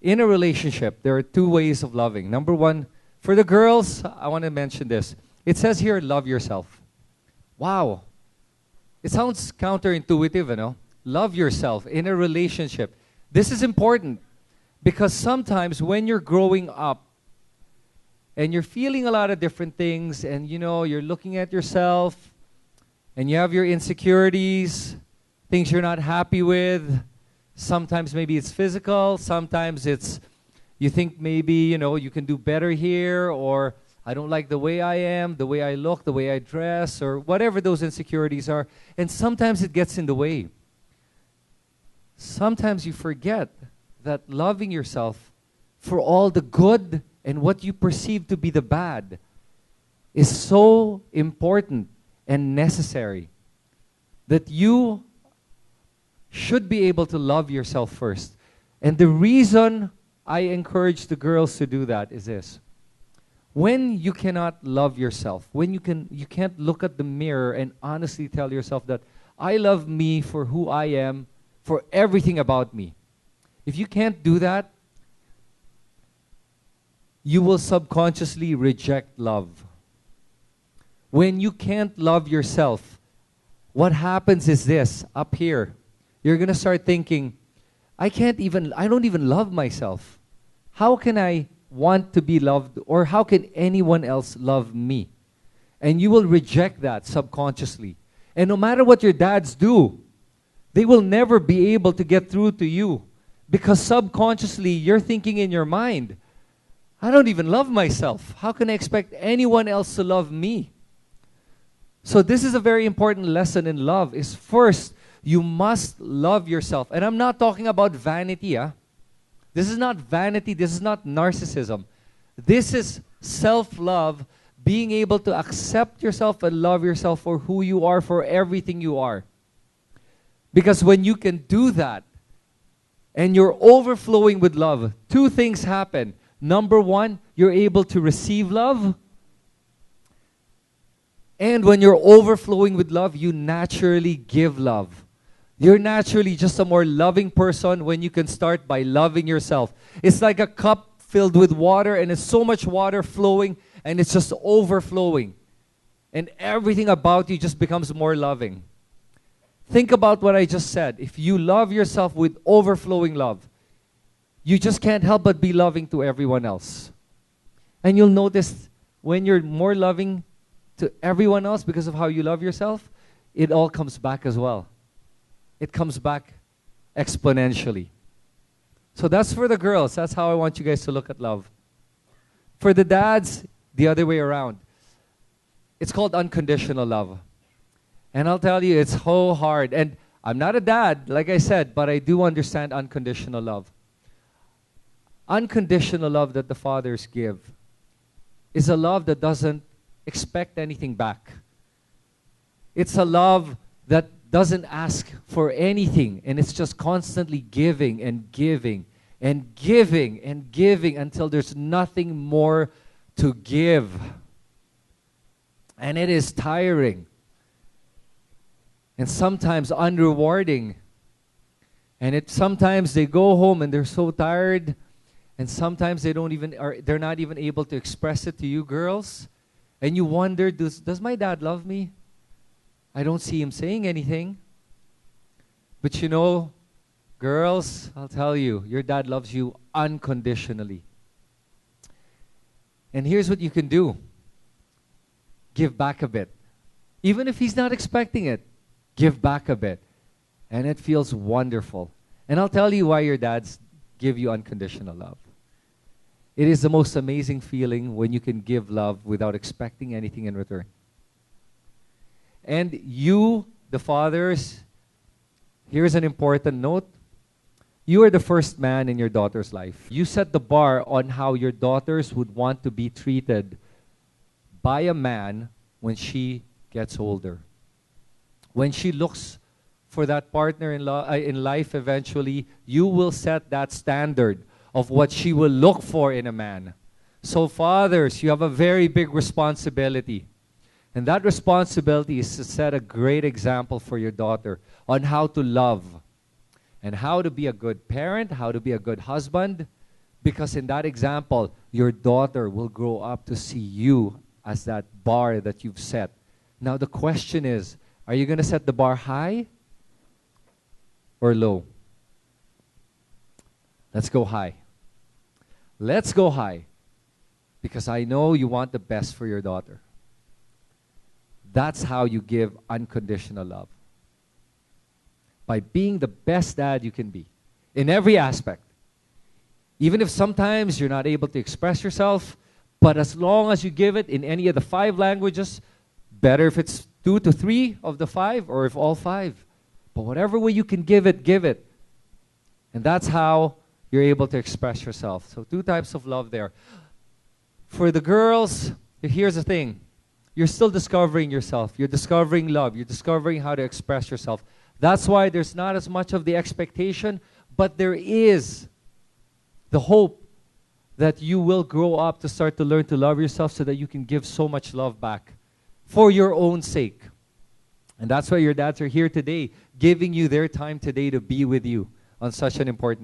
in a relationship, there are two ways of loving. Number one, for the girls, I want to mention this. It says here, love yourself. Wow. It sounds counterintuitive, you know? Love yourself in a relationship. This is important because sometimes when you're growing up and you're feeling a lot of different things and, you know, you're looking at yourself and you have your insecurities, things you're not happy with. Sometimes maybe it's physical. Sometimes it's, you think maybe, you know, you can do better here, or I don't like the way I am, the way I look, the way I dress, or whatever those insecurities are. And sometimes it gets in the way. Sometimes you forget that loving yourself for all the good and what you perceive to be the bad is so important and necessary that you should be able to love yourself first. And the reason I encourage the girls to do that is this. When you cannot love yourself, when you can't look at the mirror and honestly tell yourself that I love me for who I am, for everything about me. If you can't do that, you will subconsciously reject love. When you can't love yourself, what happens is this, up here. You're going to start thinking, I don't even love myself. How can I want to be loved, or how can anyone else love me? And you will reject that subconsciously. And no matter what your dads do, they will never be able to get through to you because subconsciously you're thinking in your mind, I don't even love myself. How can I expect anyone else to love me? So this is a very important lesson in love, is first, you must love yourself. And I'm not talking about vanity. This is not vanity. This is not narcissism. This is self-love, being able to accept yourself and love yourself for who you are, for everything you are. Because when you can do that, and you're overflowing with love, two things happen. Number one, you're able to receive love. And when you're overflowing with love, you naturally give love. You're naturally just a more loving person when you can start by loving yourself. It's like a cup filled with water, and it's so much water flowing, and it's just overflowing. And everything about you just becomes more loving. Think about what I just said. If you love yourself with overflowing love, you just can't help but be loving to everyone else. And you'll notice when you're more loving to everyone else because of how you love yourself, it all comes back as well. It comes back exponentially. So that's for the girls. That's how I want you guys to look at love. For the dads, the other way around. It's called unconditional love. And I'll tell you, it's so hard. And I'm not a dad, like I said, but I do understand unconditional love. Unconditional love that the fathers give is a love that doesn't expect anything back. It's a love that doesn't ask for anything, and it's just constantly giving and giving and giving and giving until there's nothing more to give. And it is tiring and sometimes unrewarding. And sometimes they go home and they're so tired, and sometimes they're not even able to express it to you girls. And you wonder, does my dad love me? I don't see him saying anything. But you know, girls, I'll tell you, your dad loves you unconditionally. And here's what you can do. Give back a bit. Even if he's not expecting it, give back a bit. And it feels wonderful. And I'll tell you why your dads give you unconditional love. It is the most amazing feeling when you can give love without expecting anything in return. And you, the fathers, here's an important note. You are the first man in your daughter's life. You set the bar on how your daughters would want to be treated by a man when she gets older. When she looks for that partner in life eventually, you will set that standard of what she will look for in a man. So fathers, you have a very big responsibility. And that responsibility is to set a great example for your daughter on how to love and how to be a good parent, how to be a good husband, Because in that example, your daughter will grow up to see you as that bar that you've set. Now the question is, are you going to set the bar high or low? Let's go high. Let's go high. Because I know you want the best for your daughter. That's how you give unconditional love. By being the best dad you can be. In every aspect. Even if sometimes you're not able to express yourself, but as long as you give it in any of the 5 languages, better if it's 2 to 3 of the 5 or if all 5. But whatever way you can give it, give it. And that's how you're able to express yourself. So 2 types of love there. For the girls, here's the thing. You're still discovering yourself. You're discovering love. You're discovering how to express yourself. That's why there's not as much of the expectation, but there is the hope that you will grow up to start to learn to love yourself so that you can give so much love back for your own sake. And that's why your dads are here today, giving you their time today to be with you on such an important